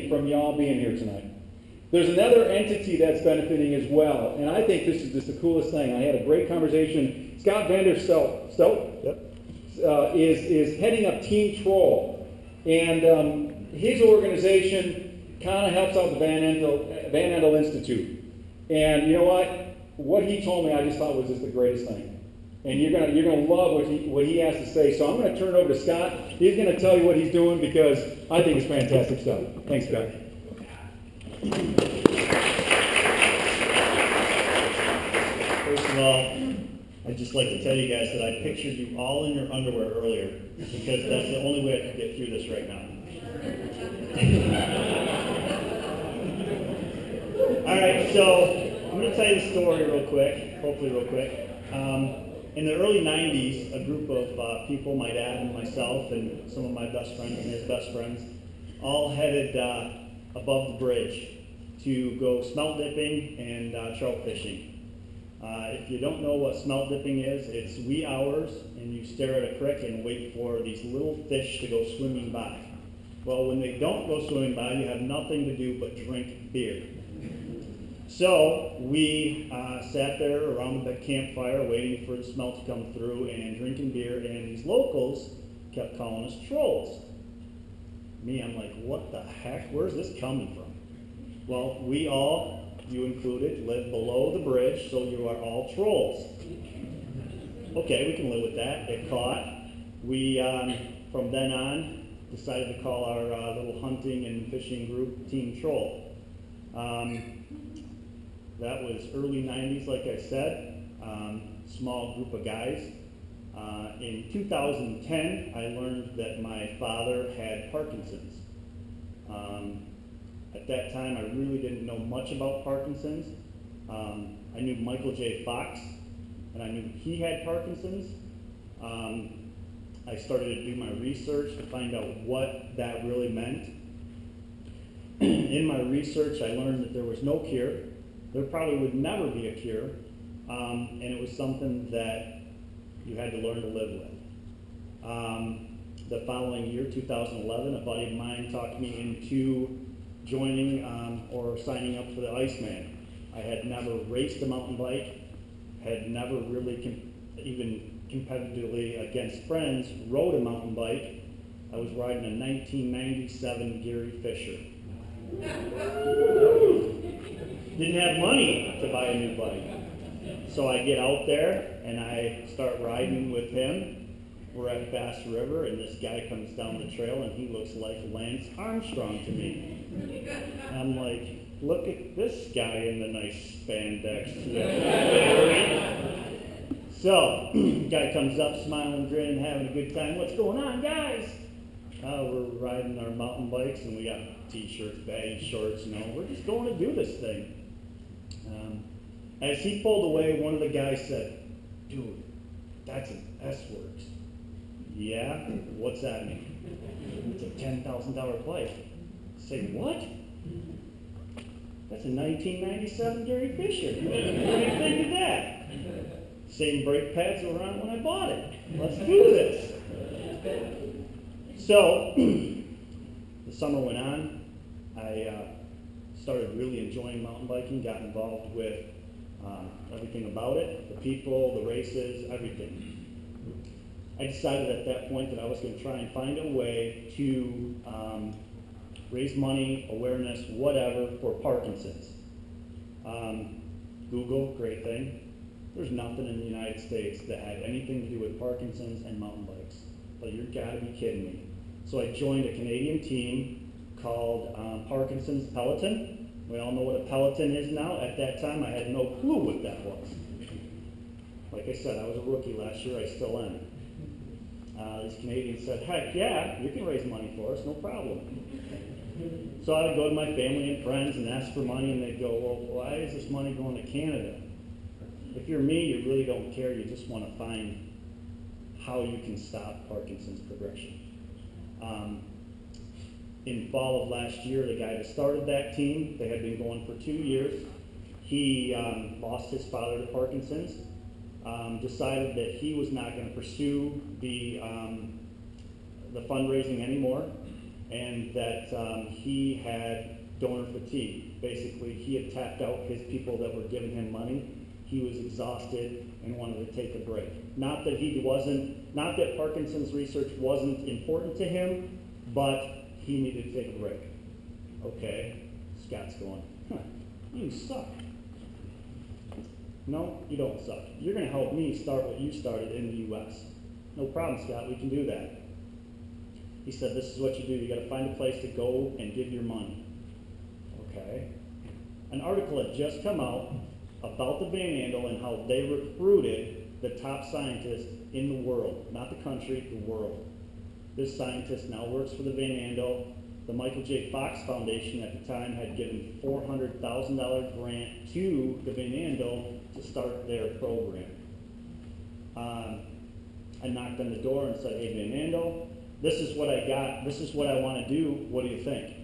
from y'all being here tonight. There's another entity that's benefiting as well, and I think this is just the coolest thing. I had a great conversation. Scott Vanderstelt is heading up Team Troll, and his organization kind of helps out the Van Andel Institute. And you know what? What he told me, I just thought was just the greatest thing. And you're gonna love what he has to say. So I'm gonna turn it over to Scott. He's gonna tell you what he's doing because I think it's fantastic stuff. Thanks, Scott. First of all, I'd just like to tell you guys that I pictured you all in your underwear earlier because that's the only way I can get through this right now. All right, so I'm going to tell you the story real quick, hopefully real quick. In the early 90s, a group of people, my dad and myself and some of my best friends and his best friends, all headed above the bridge to go smelt dipping and trout fishing. If you don't know what smelt dipping is, it's wee hours and you stare at a creek and wait for these little fish to go swimming by. Well, when they don't go swimming by, you have nothing to do but drink beer. So we sat there around the campfire waiting for the smelt to come through and drinking beer, and these locals kept calling us trolls. Me, I'm like, what the heck? Where's this coming from? Well, we all, you included, live below the bridge, so you are all trolls. Okay, we can live with that. It caught. We, from then on, decided to call our little hunting and fishing group Team Troll. That was early 90s, like I said, small group of guys. In 2010, I learned that my father had Parkinson's. At that time, I really didn't know much about Parkinson's. I knew Michael J. Fox, and I knew he had Parkinson's. I started to do my research to find out what that really meant. In my research, I learned that there was no cure. There probably would never be a cure, and it was something that you had to learn to live with. The following year, 2011, a buddy of mine talked me into joining or signing up for the Iceman. I had never raced a mountain bike, had never really even competitively against friends rode a mountain bike. I was riding a 1997 Gary Fisher. Didn't have money to buy a new bike. So I get out there and I start riding with him. We're at Bass River and this guy comes down the trail and he looks like Lance Armstrong to me. And I'm like, look at this guy in the nice spandex. So, guy comes up smiling, grinning, having a good time. What's going on, guys? We're riding our mountain bikes and we got t-shirts, baggy shorts, we're just going to do this thing. As he pulled away, one of the guys said, dude, that's an S-Works. Yeah? What's that mean? It's a $10,000 bike. I say, what? That's a 1997 Gary Fisher. What do you think of that? Same brake pads were on when I bought it. Let's do this. So, the summer went on. I started really enjoying mountain biking, got involved with everything about it, the people, the races, everything. I decided at that point that I was going to try and find a way to raise money, awareness, whatever, for Parkinson's. Google, great thing. There's nothing in the United States that had anything to do with Parkinson's and mountain bikes. But you've got to be kidding me. So I joined a Canadian team called Parkinson's Peloton. We all know what a Peloton is now. At that time, I had no clue what that was. Like I said, I was a rookie last year. I still am. These Canadians said, heck yeah, you can raise money for us, no problem. So I would go to my family and friends and ask for money, and they'd go, well, why is this money going to Canada? If you're me, you really don't care. You just want to find how you can stop Parkinson's progression. In fall of last year, the guy that started that team, they had been going for 2 years. He lost his father to Parkinson's, decided that he was not going to pursue the fundraising anymore, and that he had donor fatigue. Basically, he had tapped out his people that were giving him money. He was exhausted and wanted to take a break. Not that Parkinson's research wasn't important to him, but he needed to take a break. Okay, Scott's going, you suck. No, you don't suck. You're going to help me start what you started in the U.S. No problem, Scott, we can do that. He said, this is what you do. You got to find a place to go and give your money. Okay. An article had just come out about the Van Andel and how they recruited the top scientists in the world, not the country, the world. This scientist now works for the Van Andel. The Michael J. Fox Foundation at the time had given $400,000 grant to the Van Andel to start their program. I knocked on the door and said, hey, Van Andel, this is what I got, this is what I want to do, what do you think?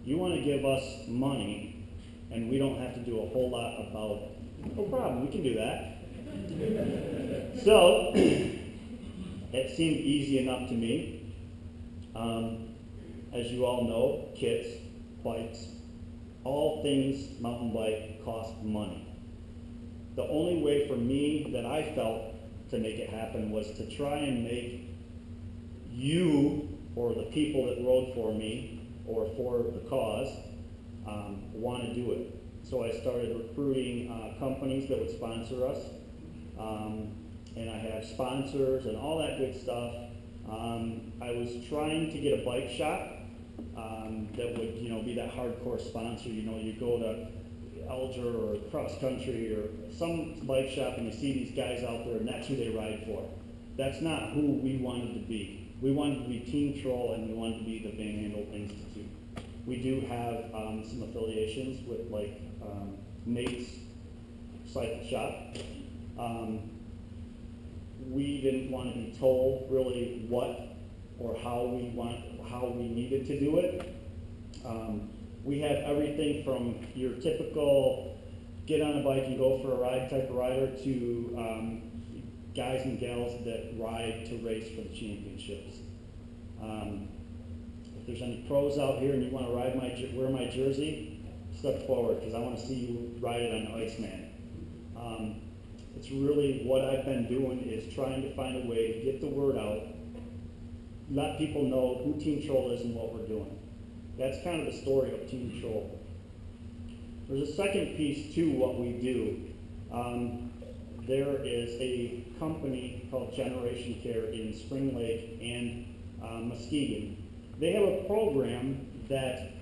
You want to give us money and we don't have to do a whole lot about it. No problem, we can do that. So, it seemed easy enough to me. As you all know, kits, bikes, all things mountain bike cost money. The only way for me that I felt to make it happen was to try and make you, or the people that rode for me, or for the cause, want to do it. So I started recruiting companies that would sponsor us, and I have sponsors and all that good stuff. I was trying to get a bike shop that would, be that hardcore sponsor. You go to Alger or cross country or some bike shop and you see these guys out there and that's who they ride for. That's not who we wanted to be. We wanted to be Team Troll and we wanted to be the Van Andel Institute. We do have some affiliations with Nate's Cycle Shop. We didn't want to be told really what or how we needed to do it. We have everything from your typical get on a bike and go for a ride type of rider to guys and gals that ride to race for the championships. If there's any pros out here and you want to wear my jersey, step forward because I want to see you ride it on Iceman. It's really what I've been doing is trying to find a way to get the word out, let people know who Team Troll is and what we're doing. That's kind of the story of Team Troll. There's a second piece to what we do. There is a company called Generation Care in Spring Lake and Muskegon. They have a program that,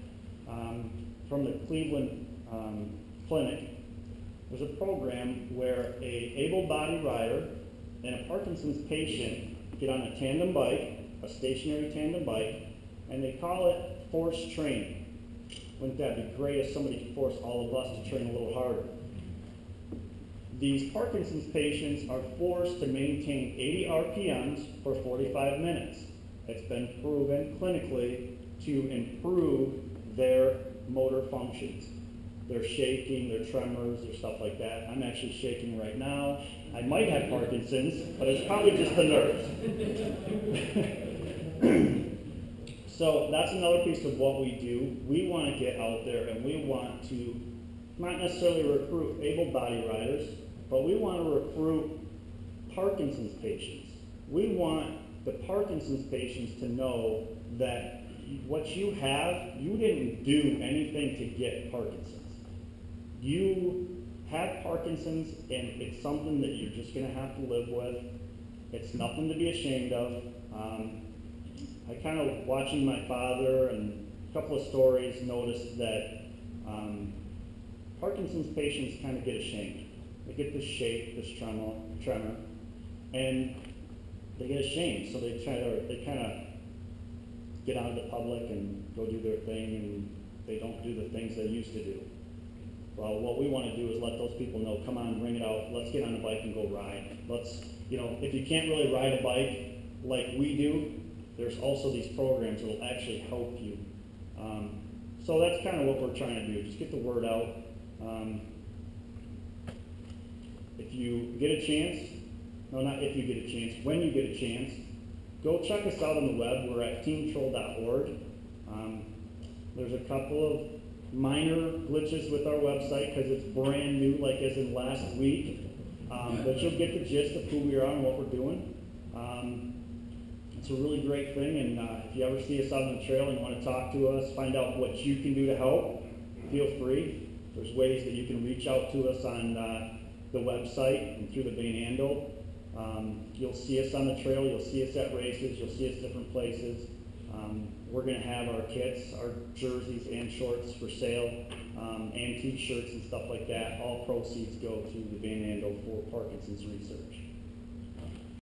from the Cleveland Clinic, there's a program where a able-bodied rider and a Parkinson's patient get on a tandem bike, a stationary tandem bike, and they call it force training. Wouldn't that be great if somebody could force all of us to train a little harder? These Parkinson's patients are forced to maintain 80 RPMs for 45 minutes. It's been proven clinically to improve their motor functions. Their shaking, their tremors, their stuff like that. I'm actually shaking right now. I might have Parkinson's, but it's probably just the nerves. So that's another piece of what we do. We want to get out there and we want to not necessarily recruit able-bodied riders, but we want to recruit Parkinson's patients. We want the Parkinson's patients to know that what you have, you didn't do anything to get Parkinson's. You have Parkinson's and it's something that you're just going to have to live with. It's nothing to be ashamed of. I kind of, watching my father and a couple of stories, noticed that Parkinson's patients kind of get ashamed. They get this shake, this tremor, and they get ashamed. So they kind of get out of the public and go do their thing, and they don't do the things they used to do. Well, what we want to do is let those people know, come on, bring it out, let's get on a bike and go ride. If you can't really ride a bike like we do, there's also these programs that will actually help you. So that's kind of what we're trying to do, just get the word out. If you get a chance, no, not if you get a chance, when you get a chance, go check us out on the web. We're at teamtroll.org. There's a couple of minor glitches with our website because it's brand new, like as in last week. But you'll get the gist of who we are and what we're doing. It's a really great thing, and if you ever see us out on the trail and want to talk to us, find out what you can do to help, feel free. There's ways that you can reach out to us on the website and through the Van Andel. You'll see us on the trail, you'll see us at races, you'll see us different places. We're going to have our kits, our jerseys and shorts for sale, and t-shirts and stuff like that. All proceeds go to the Van Andel for Parkinson's research.